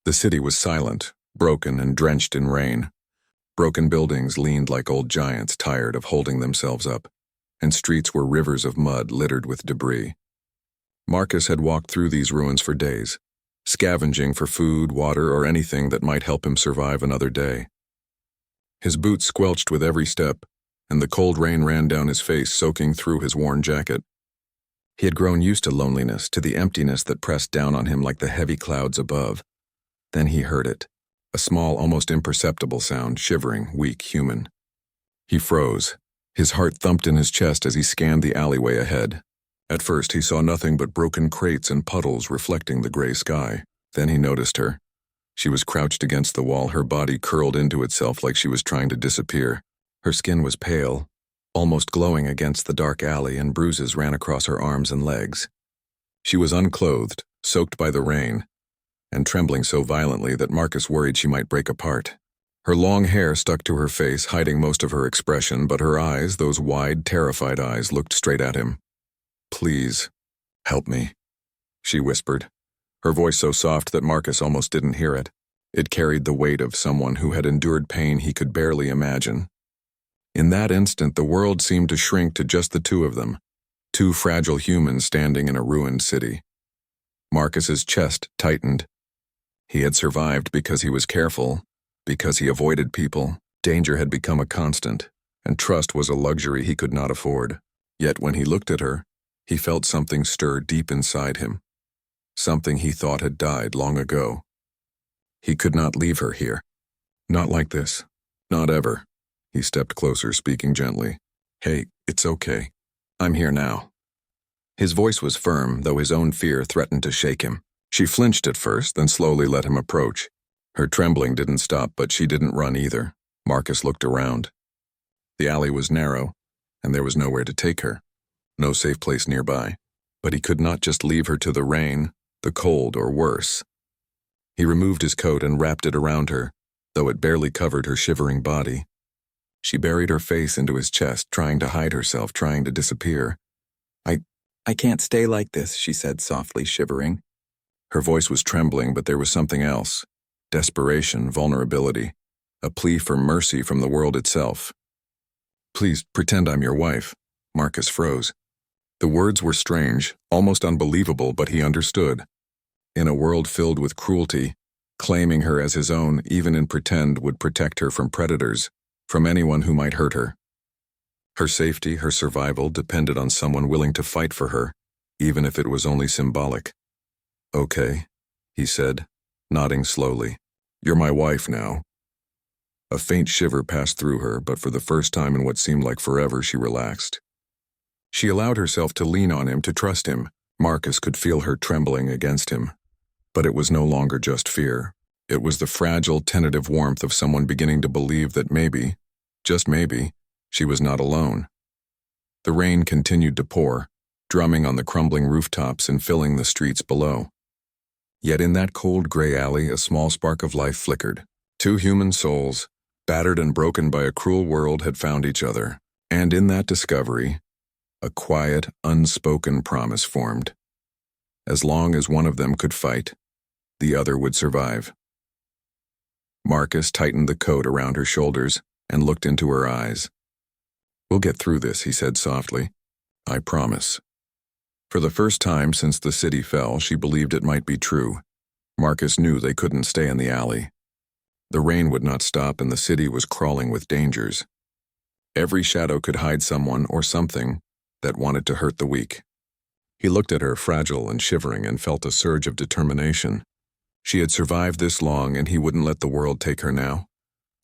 The city was silent, broken and drenched in rain. Broken buildings leaned like old giants tired of holding themselves up, and streets were rivers of mud littered with debris. Marcus had walked through these ruins for days, scavenging for food, water, or anything that might help him survive another day. His boots squelched with every step, and the cold rain ran down his face, soaking through his worn jacket. He had grown used to loneliness, to the emptiness that pressed down on him like the heavy clouds above. Then he heard it, a small, almost imperceptible sound, shivering, weak, human. He froze. His heart thumped in his chest as he scanned the alleyway ahead. At first he saw nothing but broken crates and puddles reflecting the gray sky. Then he noticed her. She was crouched against the wall, her body curled into itself like she was trying to disappear. Her skin was pale, almost glowing against the dark alley, and bruises ran across her arms and legs. She was unclothed, soaked by the rain, and trembling so violently that Marcus worried she might break apart. Her long hair stuck to her face, hiding most of her expression, but her eyes, those wide, terrified eyes, looked straight at him. "Please, help me," she whispered, her voice so soft that Marcus almost didn't hear it. It carried the weight of someone who had endured pain he could barely imagine. In that instant, the world seemed to shrink to just the two of them, two fragile humans standing in a ruined city. Marcus's chest tightened. He had survived because he was careful, because he avoided people. Danger had become a constant, and trust was a luxury he could not afford. Yet when he looked at her, he felt something stir deep inside him, something he thought had died long ago. He could not leave her here. Not like this. Not ever. He stepped closer, speaking gently. "Hey, it's okay. I'm here now." His voice was firm, though his own fear threatened to shake him. She flinched at first, then slowly let him approach. Her trembling didn't stop, but she didn't run either. Marcus looked around. The alley was narrow, and there was nowhere to take her. No safe place nearby. But he could not just leave her to the rain, the cold, or worse. He removed his coat and wrapped it around her, though it barely covered her shivering body. She buried her face into his chest, trying to hide herself, trying to disappear. I can't stay like this," she said softly, shivering. Her voice was trembling, but there was something else. Desperation, vulnerability, a plea for mercy from the world itself. "Please, pretend I'm your wife." Marcus froze. The words were strange, almost unbelievable, but he understood. In a world filled with cruelty, claiming her as his own, even in pretend, would protect her from predators, from anyone who might hurt her. Her safety, her survival, depended on someone willing to fight for her, even if it was only symbolic. "Okay," he said, nodding slowly. "You're my wife now." A faint shiver passed through her, but for the first time in what seemed like forever, she relaxed. She allowed herself to lean on him, to trust him. Marcus could feel her trembling against him. But it was no longer just fear. It was the fragile, tentative warmth of someone beginning to believe that maybe, just maybe, she was not alone. The rain continued to pour, drumming on the crumbling rooftops and filling the streets below. Yet in that cold gray alley, a small spark of life flickered. Two human souls, battered and broken by a cruel world, had found each other. And in that discovery, a quiet, unspoken promise formed. As long as one of them could fight, the other would survive. Marcus tightened the coat around her shoulders and looked into her eyes. "We'll get through this," he said softly. "I promise." For the first time since the city fell, she believed it might be true. Marcus knew they couldn't stay in the alley. The rain would not stop, and the city was crawling with dangers. Every shadow could hide someone or something that wanted to hurt the weak. He looked at her, fragile and shivering, and felt a surge of determination. She had survived this long, and he wouldn't let the world take her now.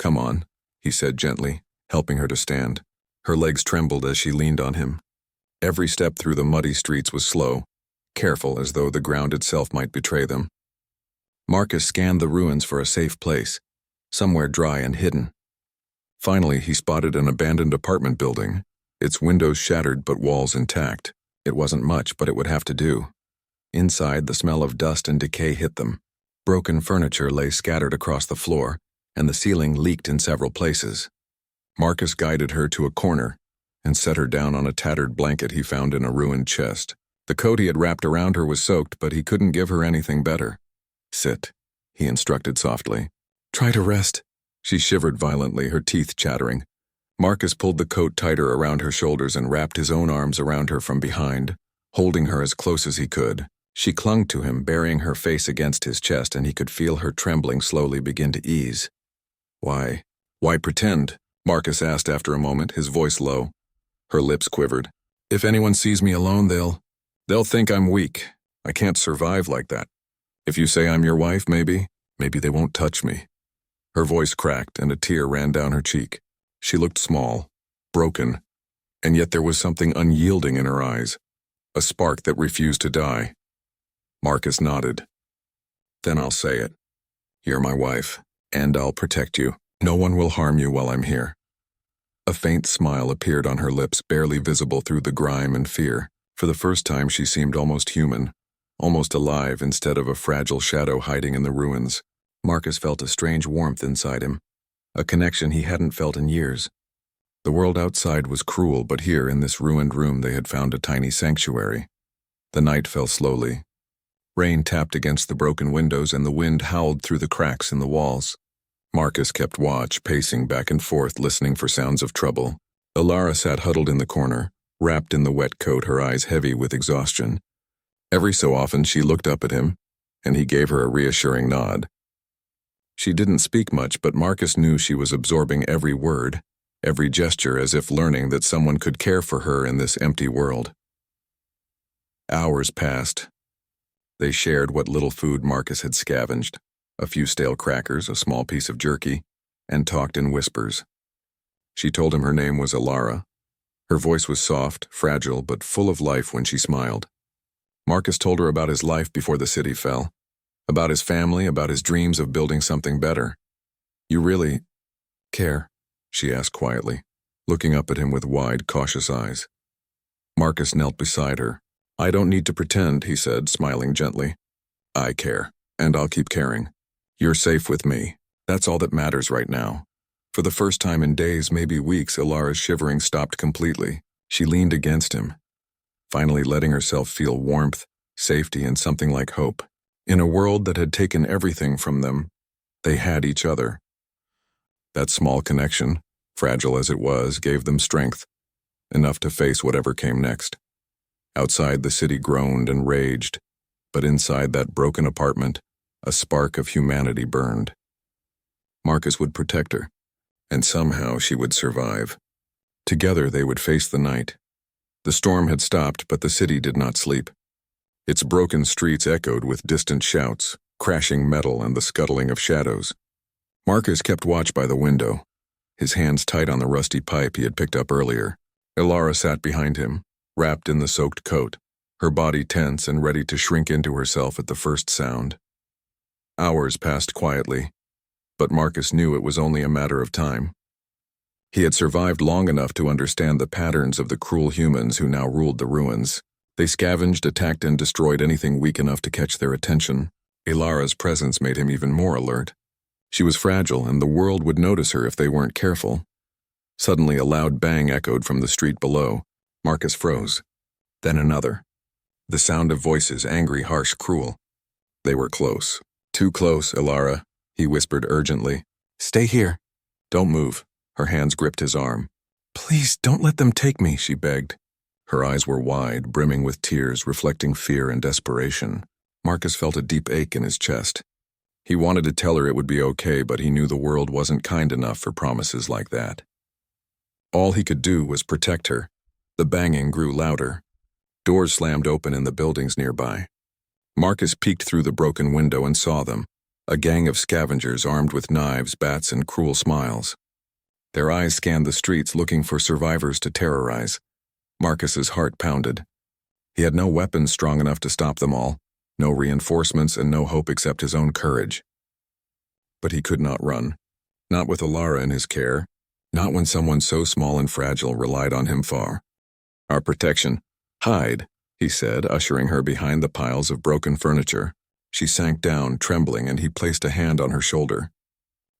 "Come on," he said gently, helping her to stand. Her legs trembled as she leaned on him. Every step through the muddy streets was slow, careful, as though the ground itself might betray them. Marcus scanned the ruins for a safe place, somewhere dry and hidden. Finally, he spotted an abandoned apartment building, its windows shattered but walls intact. It wasn't much, but it would have to do. Inside, the smell of dust and decay hit them. Broken furniture lay scattered across the floor, and the ceiling leaked in several places. Marcus guided her to a corner and set her down on a tattered blanket he found in a ruined chest. The coat he had wrapped around her was soaked, but he couldn't give her anything better. "Sit," he instructed softly. Try to rest. She shivered violently, her teeth chattering. Marcus pulled the coat tighter around her shoulders and wrapped his own arms around her from behind, holding her as close as he could. She clung to him, burying her face against his chest, and he could feel her trembling slowly begin to ease. Why pretend? Marcus asked after a moment, his voice low. Her lips quivered. If anyone sees me alone, they'll think I'm weak. I can't survive like that. If you say I'm your wife, maybe they won't touch me. Her voice cracked and a tear ran down her cheek. She looked small, broken, and yet there was something unyielding in her eyes, a spark that refused to die. Marcus nodded. Then I'll say it. You're my wife, and I'll protect you. No one will harm you while I'm here. A faint smile appeared on her lips, barely visible through the grime and fear. For the first time she seemed almost human, almost alive instead of a fragile shadow hiding in the ruins. Marcus felt a strange warmth inside him, a connection he hadn't felt in years. The world outside was cruel, but here in this ruined room they had found a tiny sanctuary. The night fell slowly. Rain tapped against the broken windows and the wind howled through the cracks in the walls. Marcus kept watch, pacing back and forth, listening for sounds of trouble. Ilara sat huddled in the corner, wrapped in the wet coat, her eyes heavy with exhaustion. Every so often she looked up at him, and he gave her a reassuring nod. She didn't speak much, but Marcus knew she was absorbing every word, every gesture, as if learning that someone could care for her in this empty world. Hours passed. They shared what little food Marcus had scavenged, a few stale crackers, a small piece of jerky, and talked in whispers. She told him her name was Ilara. Her voice was soft, fragile, but full of life when she smiled. Marcus told her about his life before the city fell, about his family, about his dreams of building something better. You really care? She asked quietly, looking up at him with wide, cautious eyes. Marcus knelt beside her. I don't need to pretend, he said, smiling gently. I care, and I'll keep caring. You're safe with me. That's all that matters right now. For the first time in days, maybe weeks, Ilara's shivering stopped completely. She leaned against him, finally letting herself feel warmth, safety, and something like hope. In a world that had taken everything from them, they had each other. That small connection, fragile as it was, gave them strength, enough to face whatever came next. Outside, the city groaned and raged, but inside that broken apartment, a spark of humanity burned. Marcus would protect her, and somehow she would survive. Together they would face the night. The storm had stopped, but the city did not sleep. Its broken streets echoed with distant shouts, crashing metal and the scuttling of shadows. Marcus kept watch by the window, his hands tight on the rusty pipe he had picked up earlier. Ilara sat behind him, wrapped in the soaked coat, her body tense and ready to shrink into herself at the first sound. Hours passed quietly, but Marcus knew it was only a matter of time. He had survived long enough to understand the patterns of the cruel humans who now ruled the ruins. They scavenged, attacked, and destroyed anything weak enough to catch their attention. Ilara's presence made him even more alert. She was fragile, and the world would notice her if they weren't careful. Suddenly, a loud bang echoed from the street below. Marcus froze. Then another. The sound of voices, angry, harsh, cruel. They were close. Too close, Ilara, he whispered urgently. Stay here. Don't move. Her hands gripped his arm. Please, don't let them take me, she begged. Her eyes were wide, brimming with tears, reflecting fear and desperation. Marcus felt a deep ache in his chest. He wanted to tell her it would be okay, but he knew the world wasn't kind enough for promises like that. All he could do was protect her. The banging grew louder. Doors slammed open in the buildings nearby. Marcus peeked through the broken window and saw them, a gang of scavengers armed with knives, bats, and cruel smiles. Their eyes scanned the streets looking for survivors to terrorize. Marcus's heart pounded. He had no weapons strong enough to stop them all, no reinforcements, and no hope except his own courage. But he could not run. Not with Ilara in his care. Not when someone so small and fragile relied on him far. Our protection. Hide, he said, ushering her behind the piles of broken furniture. She sank down, trembling, and he placed a hand on her shoulder.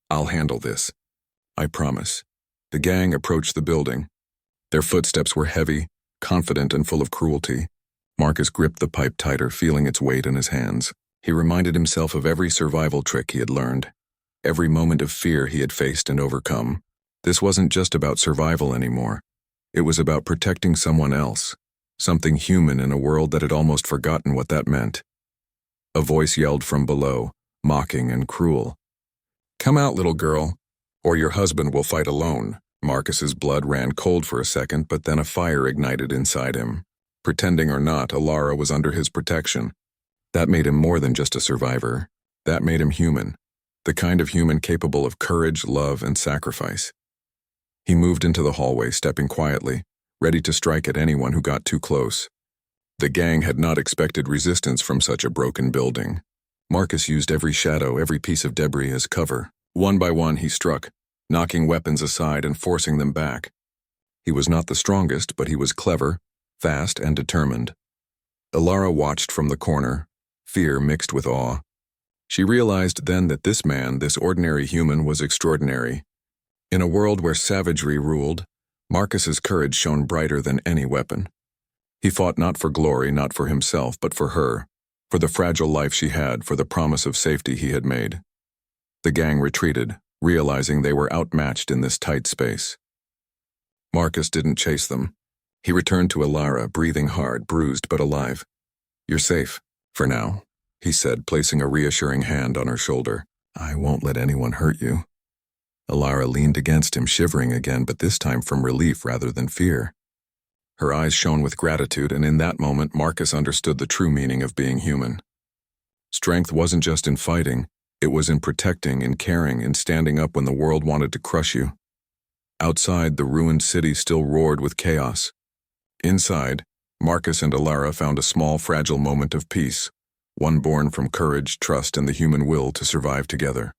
I'll handle this. I promise. The gang approached the building. Their footsteps were heavy, confident, and full of cruelty. Marcus gripped the pipe tighter, feeling its weight in his hands. He reminded himself of every survival trick he had learned, every moment of fear he had faced and overcome. This wasn't just about survival anymore. It was about protecting someone else, something human in a world that had almost forgotten what that meant. A voice yelled from below, mocking and cruel. "Come out, little girl, or your husband will fight alone." Marcus's blood ran cold for a second, but then a fire ignited inside him. Pretending or not, Alara was under his protection. That made him more than just a survivor. That made him human, the kind of human capable of courage, love, and sacrifice. He moved into the hallway, stepping quietly, ready to strike at anyone who got too close. The gang had not expected resistance from such a broken building. Marcus used every shadow, every piece of debris as cover. One by one he struck, knocking weapons aside and forcing them back. He was not the strongest, but he was clever, fast, and determined. Alara watched from the corner, fear mixed with awe. She realized then that this man, this ordinary human, was extraordinary. In a world where savagery ruled, Marcus's courage shone brighter than any weapon. He fought not for glory, not for himself, but for her, for the fragile life she had, for the promise of safety he had made. The gang retreated, realizing they were outmatched in this tight space. Marcus didn't chase them. He returned to Alara, breathing hard, bruised but alive. "You're safe, for now," he said, placing a reassuring hand on her shoulder. "I won't let anyone hurt you." Alara leaned against him, shivering again, but this time from relief rather than fear. Her eyes shone with gratitude, and in that moment Marcus understood the true meaning of being human. Strength wasn't just in fighting, it was in protecting, in caring, in standing up when the world wanted to crush you. Outside, the ruined city still roared with chaos. Inside, Marcus and Alara found a small, fragile moment of peace, one born from courage, trust, and the human will to survive together.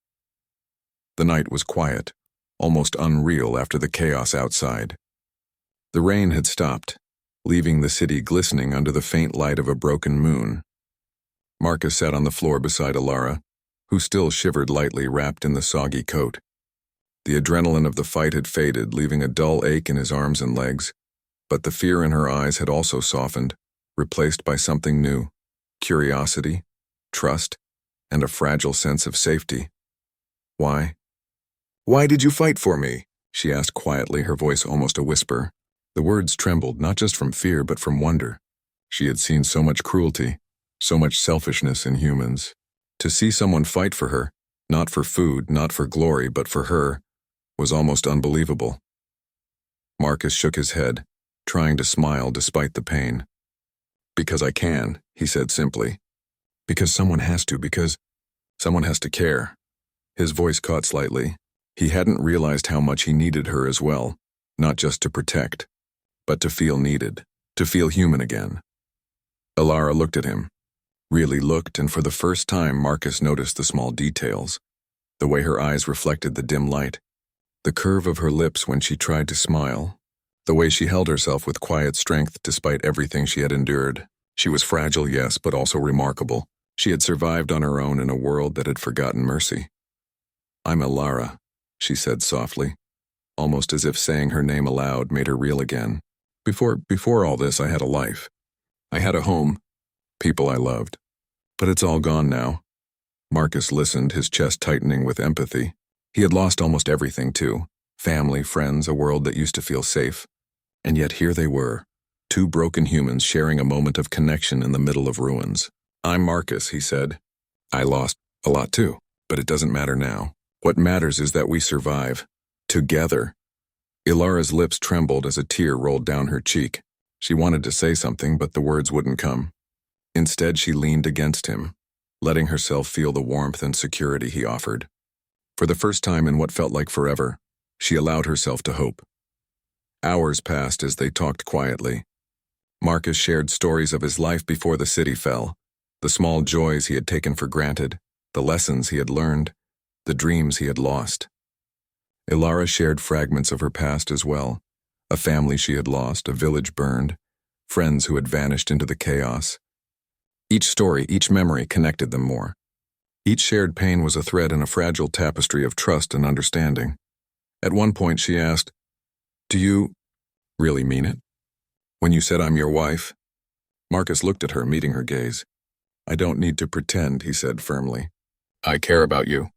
The night was quiet, almost unreal after the chaos outside. The rain had stopped, leaving the city glistening under the faint light of a broken moon. Marcus sat on the floor beside Alara, who still shivered lightly, wrapped in the soggy coat. The adrenaline of the fight had faded, leaving a dull ache in his arms and legs, but the fear in her eyes had also softened, replaced by something new: curiosity, trust, and a fragile sense of safety. "Why? Why did you fight for me?" she asked quietly, her voice almost a whisper. The words trembled, not just from fear, but from wonder. She had seen so much cruelty, so much selfishness in humans. To see someone fight for her, not for food, not for glory, but for her, was almost unbelievable. Marcus shook his head, trying to smile despite the pain. "Because I can," he said simply. "Because someone has to, because someone has to care." His voice caught slightly. He hadn't realized how much he needed her as well, not just to protect, but to feel needed, to feel human again. Alara looked at him, really looked, and for the first time Marcus noticed the small details, the way her eyes reflected the dim light, the curve of her lips when she tried to smile, the way she held herself with quiet strength despite everything she had endured. She was fragile, yes, but also remarkable. She had survived on her own in a world that had forgotten mercy. "I'm Alara," she said softly, almost as if saying her name aloud made her real again. Before all this, I had a life. I had a home, people I loved. But it's all gone now." Marcus listened, his chest tightening with empathy. He had lost almost everything, too. Family, friends, a world that used to feel safe. And yet here they were, two broken humans sharing a moment of connection in the middle of ruins. "I'm Marcus," he said. "I lost a lot, too, but it doesn't matter now. What matters is that we survive. Together." Ilara's lips trembled as a tear rolled down her cheek. She wanted to say something, but the words wouldn't come. Instead, she leaned against him, letting herself feel the warmth and security he offered. For the first time in what felt like forever, she allowed herself to hope. Hours passed as they talked quietly. Marcus shared stories of his life before the city fell, the small joys he had taken for granted, the lessons he had learned, the dreams he had lost. Alara shared fragments of her past as well, a family she had lost, a village burned, friends who had vanished into the chaos. Each story, each memory connected them more. Each shared pain was a thread in a fragile tapestry of trust and understanding. At one point she asked, "Do you really mean it? When you said I'm your wife?" Marcus looked at her, meeting her gaze. I don't need to pretend, he said firmly. I care about you,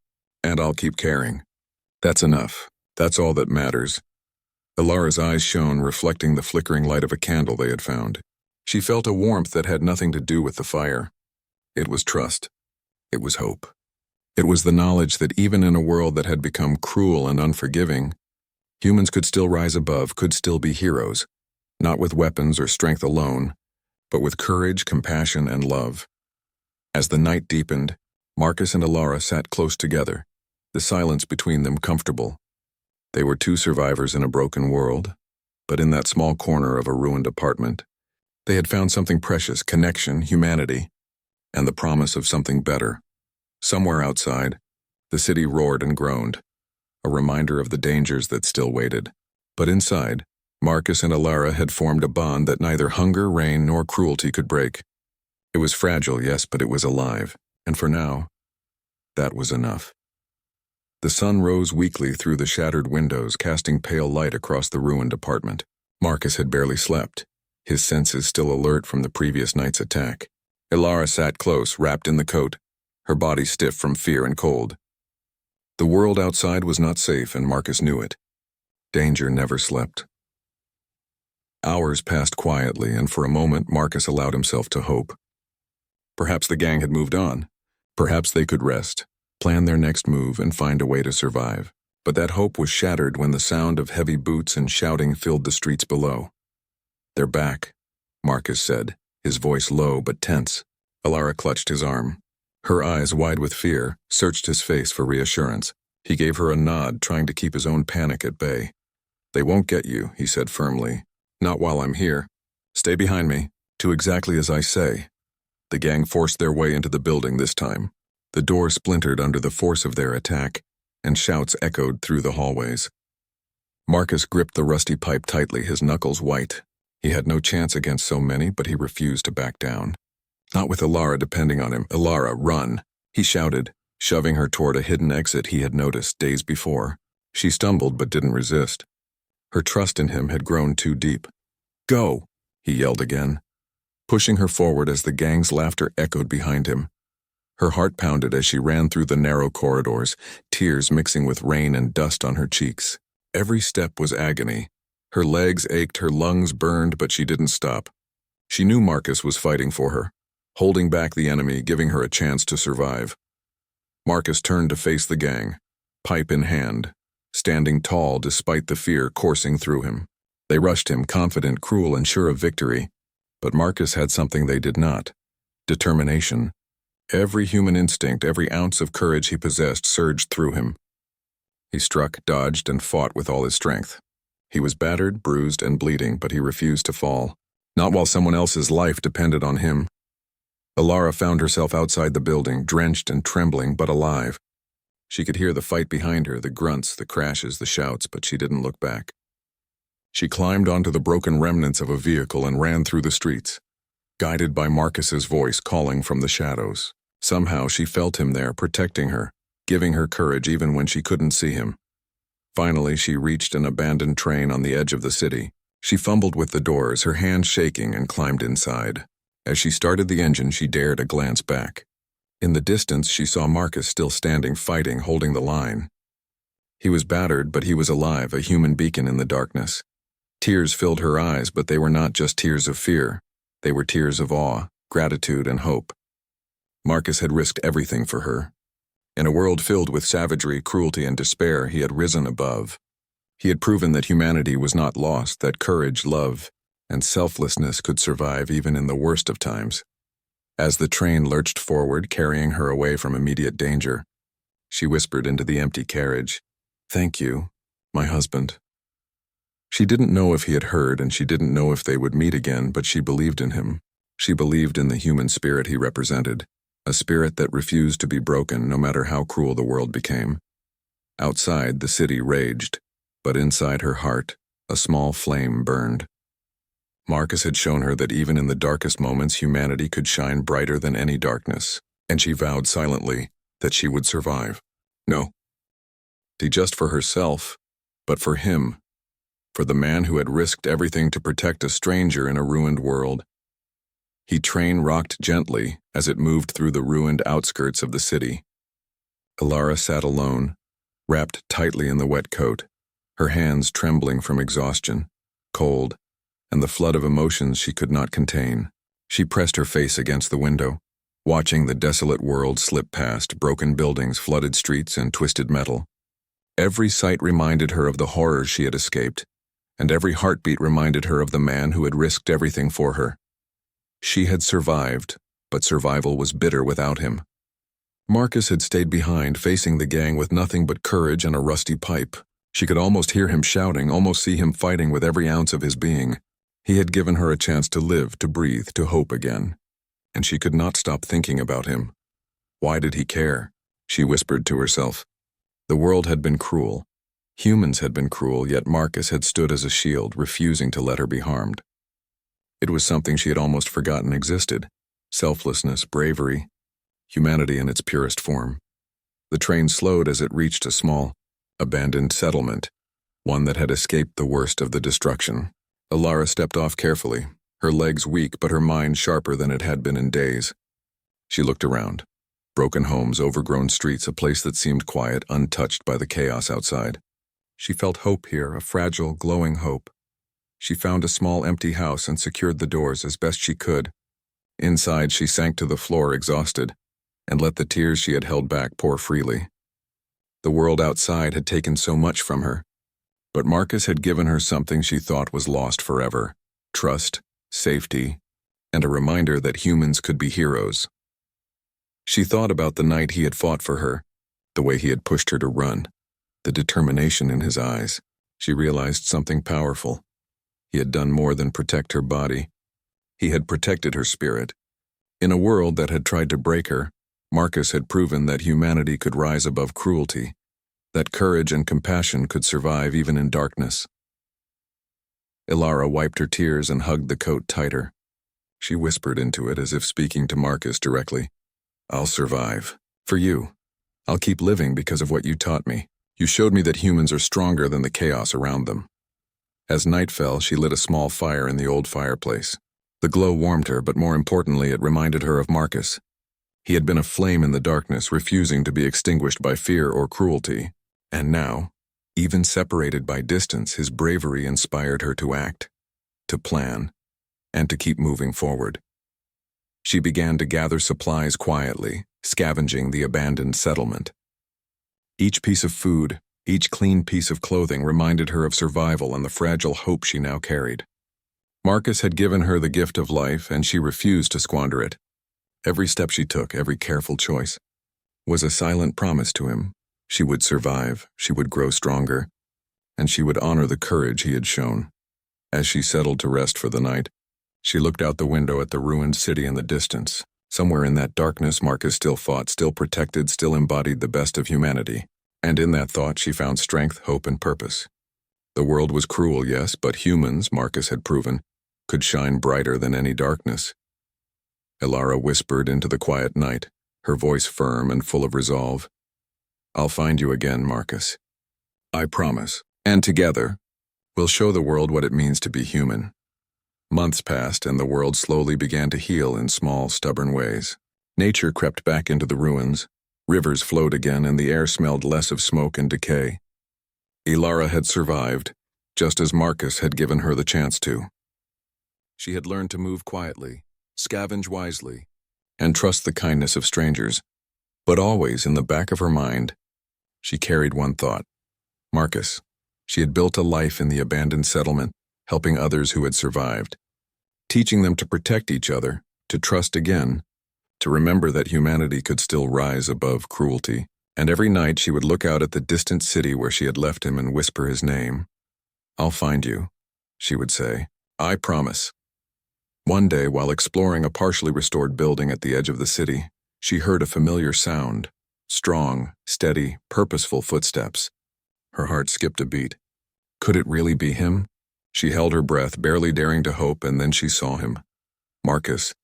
and I'll keep caring. That's enough. That's all that matters. Alara's eyes shone, reflecting the flickering light of a candle they had found. She felt a warmth that had nothing to do with the fire. It was trust. It was hope. It was the knowledge that even in a world that had become cruel and unforgiving, humans could still rise above, could still be heroes, not with weapons or strength alone, but with courage, compassion, and love. As the night deepened, Marcus and Alara sat close together, the silence between them comfortable. They were two survivors in a broken world, but in that small corner of a ruined apartment, they had found something precious: connection, humanity, and the promise of something better. Somewhere outside, the city roared and groaned, a reminder of the dangers that still waited. But inside, Marcus and Alara had formed a bond that neither hunger, rain, nor cruelty could break. It was fragile, yes, but it was alive, and for now, that was enough. The sun rose weakly through the shattered windows, casting pale light across the ruined apartment. Marcus had barely slept, his senses still alert from the previous night's attack. Alara sat close, wrapped in the coat, her body stiff from fear and cold. The world outside was not safe, and Marcus knew it. Danger never slept. Hours passed quietly, and for a moment Marcus allowed himself to hope. Perhaps the gang had moved on. Perhaps they could rest, plan their next move, and find a way to survive. But that hope was shattered when the sound of heavy boots and shouting filled the streets below. "They're back," Marcus said, his voice low but tense. Alara clutched his arm. Her eyes, wide with fear, searched his face for reassurance. He gave her a nod, trying to keep his own panic at bay. "They won't get you," he said firmly. "Not while I'm here. Stay behind me. Do exactly as I say." The gang forced their way into the building this time. The door splintered under the force of their attack, and shouts echoed through the hallways. Marcus gripped the rusty pipe tightly, his knuckles white. He had no chance against so many, but he refused to back down. Not with Alara depending on him. "Alara, run!" he shouted, shoving her toward a hidden exit he had noticed days before. She stumbled but didn't resist. Her trust in him had grown too deep. "Go!" he yelled again, pushing her forward as the gang's laughter echoed behind him. Her heart pounded as she ran through the narrow corridors, tears mixing with rain and dust on her cheeks. Every step was agony. Her legs ached, her lungs burned, but she didn't stop. She knew Marcus was fighting for her, holding back the enemy, giving her a chance to survive. Marcus turned to face the gang, pipe in hand, standing tall despite the fear coursing through him. They rushed him, confident, cruel, and sure of victory. But Marcus had something they did not: determination. Every human instinct, every ounce of courage he possessed surged through him. He struck, dodged, and fought with all his strength. He was battered, bruised, and bleeding, but he refused to fall. Not while someone else's life depended on him. Alara found herself outside the building, drenched and trembling, but alive. She could hear the fight behind her, the grunts, the crashes, the shouts, but she didn't look back. She climbed onto the broken remnants of a vehicle and ran through the streets, guided by Marcus's voice calling from the shadows. Somehow she felt him there, protecting her, giving her courage even when she couldn't see him. Finally, she reached an abandoned train on the edge of the city. She fumbled with the doors, her hands shaking, and climbed inside. As she started the engine, she dared a glance back. In the distance, she saw Marcus still standing, fighting, holding the line. He was battered, but he was alive, a human beacon in the darkness. Tears filled her eyes, but they were not just tears of fear. They were tears of awe, gratitude, and hope. Marcus had risked everything for her. In a world filled with savagery, cruelty, and despair, he had risen above. He had proven that humanity was not lost, that courage, love, and selflessness could survive even in the worst of times. As the train lurched forward, carrying her away from immediate danger, she whispered into the empty carriage, "Thank you, my husband." She didn't know if he had heard, and she didn't know if they would meet again, but she believed in him. She believed in the human spirit he represented, a spirit that refused to be broken no matter how cruel the world became. Outside, the city raged, but inside her heart, a small flame burned. Marcus had shown her that even in the darkest moments, humanity could shine brighter than any darkness, and she vowed silently that she would survive. No, not just for herself, but for him, for the man who had risked everything to protect a stranger in a ruined world. His train rocked gently as it moved through the ruined outskirts of the city. Ilara sat alone, wrapped tightly in the wet coat, her hands trembling from exhaustion, cold, and the flood of emotions she could not contain. She pressed her face against the window, watching the desolate world slip past, broken buildings, flooded streets, and twisted metal. Every sight reminded her of the horrors she had escaped, and every heartbeat reminded her of the man who had risked everything for her. She had survived, but survival was bitter without him. Marcus had stayed behind, facing the gang with nothing but courage and a rusty pipe. She could almost hear him shouting, almost see him fighting with every ounce of his being. He had given her a chance to live, to breathe, to hope again. And she could not stop thinking about him. Why did he care? She whispered to herself. The world had been cruel. Humans had been cruel, yet Marcus had stood as a shield, refusing to let her be harmed. It was something she had almost forgotten existed. Selflessness, bravery, humanity in its purest form. The train slowed as it reached a small, abandoned settlement, one that had escaped the worst of the destruction. Ilara stepped off carefully, her legs weak but her mind sharper than it had been in days. She looked around. Broken homes, overgrown streets, a place that seemed quiet, untouched by the chaos outside. She felt hope here, a fragile, glowing hope. She found a small empty house and secured the doors as best she could. Inside, she sank to the floor exhausted, and let the tears she had held back pour freely. The world outside had taken so much from her, but Marcus had given her something she thought was lost forever: trust, safety, and a reminder that humans could be heroes. She thought about the night he had fought for her, the way he had pushed her to run, the determination in his eyes. She realized something powerful. He had done more than protect her body. He had protected her spirit. In a world that had tried to break her, Marcus had proven that humanity could rise above cruelty, that courage and compassion could survive even in darkness. Ilara wiped her tears and hugged the coat tighter. She whispered into it as if speaking to Marcus directly. I'll survive. For you. I'll keep living because of what you taught me. You showed me that humans are stronger than the chaos around them. As night fell, she lit a small fire in the old fireplace. The glow warmed her, but more importantly, it reminded her of Marcus. He had been a flame in the darkness, refusing to be extinguished by fear or cruelty. And now, even separated by distance, his bravery inspired her to act, to plan, and to keep moving forward. She began to gather supplies quietly, scavenging the abandoned settlement. Each piece of food, each clean piece of clothing reminded her of survival and the fragile hope she now carried. Marcus had given her the gift of life, and she refused to squander it. Every step she took, every careful choice, was a silent promise to him. She would survive, she would grow stronger, and she would honor the courage he had shown. As she settled to rest for the night, she looked out the window at the ruined city in the distance. Somewhere in that darkness, Marcus still fought, still protected, still embodied the best of humanity. And in that thought, she found strength, hope, and purpose. The world was cruel, yes, but humans, Marcus had proven, could shine brighter than any darkness. Ilara whispered into the quiet night, her voice firm and full of resolve. I'll find you again, Marcus. I promise. And together, we'll show the world what it means to be human. Months passed, and the world slowly began to heal in small, stubborn ways. Nature crept back into the ruins. Rivers flowed again, and the air smelled less of smoke and decay. Ilara had survived, just as Marcus had given her the chance to. She had learned to move quietly, scavenge wisely, and trust the kindness of strangers. But always, in the back of her mind, she carried one thought: Marcus. She had built a life in the abandoned settlement, helping others who had survived, teaching them to protect each other, to trust again, to remember that humanity could still rise above cruelty. And every night she would look out at the distant city where she had left him and whisper his name. I'll find you, she would say. I promise. One day, while exploring a partially restored building at the edge of the city, she heard a familiar sound: strong, steady, purposeful footsteps. Her heart skipped a beat. Could it really be him? She held her breath, barely daring to hope, and then she saw him. Marcus,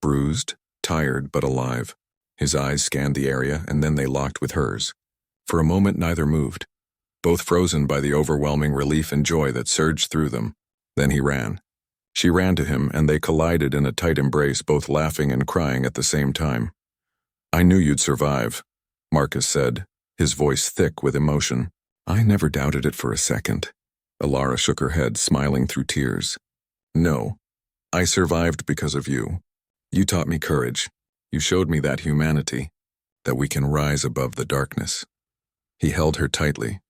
bruised, tired, but alive. His eyes scanned the area, and then they locked with hers. For a moment, neither moved, both frozen by the overwhelming relief and joy that surged through them. Then he ran. She ran to him, and they collided in a tight embrace, both laughing and crying at the same time. "I knew you'd survive," Marcus said, his voice thick with emotion. "I never doubted it for a second." Alara shook her head, smiling through tears. "No, I survived because of you. You taught me courage. You showed me that humanity, that we can rise above the darkness." He held her tightly,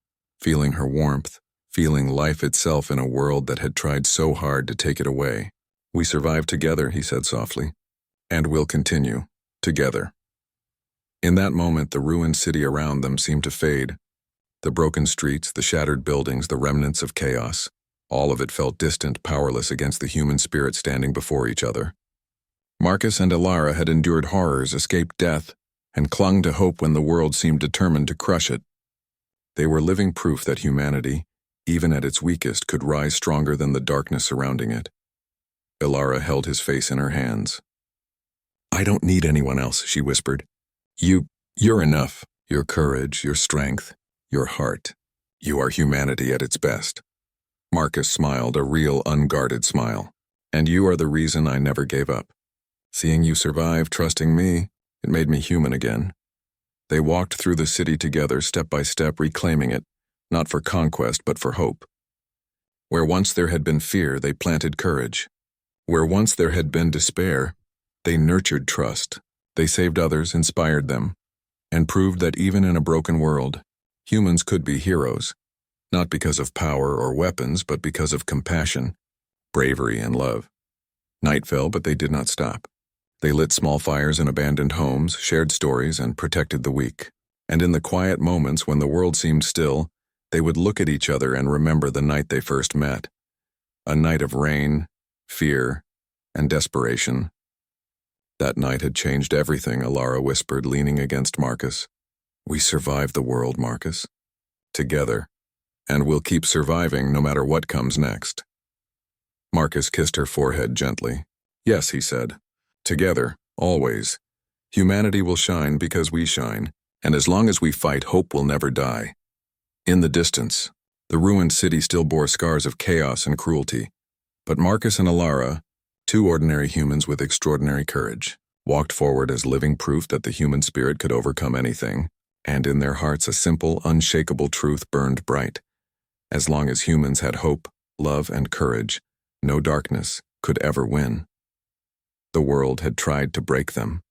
feeling her warmth, feeling life itself in a world that had tried so hard to take it away. "We survived together," he said softly, "and we'll continue, together." In that moment, the ruined city around them seemed to fade. The broken streets, the shattered buildings, the remnants of chaos, all of it felt distant, powerless against the human spirit standing before each other. Marcus and Alara had endured horrors, escaped death, and clung to hope when the world seemed determined to crush it. They were living proof that humanity, even at its weakest, could rise stronger than the darkness surrounding it. Alara held his face in her hands. "I don't need anyone else," she whispered. You're enough. Your courage, your strength, your heart. You are humanity at its best." Marcus smiled, a real, unguarded smile. "And you are the reason I never gave up. Seeing you survive, trusting me, it made me human again." They walked through the city together, step by step, reclaiming it, not for conquest, but for hope. Where once there had been fear, they planted courage. Where once there had been despair, they nurtured trust. They saved others, inspired them, and proved that even in a broken world, humans could be heroes, not because of power or weapons, but because of compassion, bravery, and love. Night fell, but they did not stop. They lit small fires in abandoned homes, shared stories, and protected the weak. And in the quiet moments when the world seemed still, they would look at each other and remember the night they first met. A night of rain, fear, and desperation. "That night had changed everything," Alara whispered, leaning against Marcus. "We survived the world, Marcus. Together. And we'll keep surviving no matter what comes next." Marcus kissed her forehead gently. "Yes," he said. "Together, always. Humanity will shine because we shine, and as long as we fight, hope will never die." In the distance, the ruined city still bore scars of chaos and cruelty, but Marcus and Alara, two ordinary humans with extraordinary courage, walked forward as living proof that the human spirit could overcome anything, and in their hearts a simple, unshakable truth burned bright. As long as humans had hope, love, and courage, no darkness could ever win. The world had tried to break them.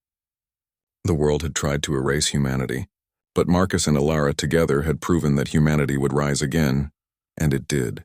The world had tried to erase humanity, but Marcus and Alara together had proven that humanity would rise again, and it did.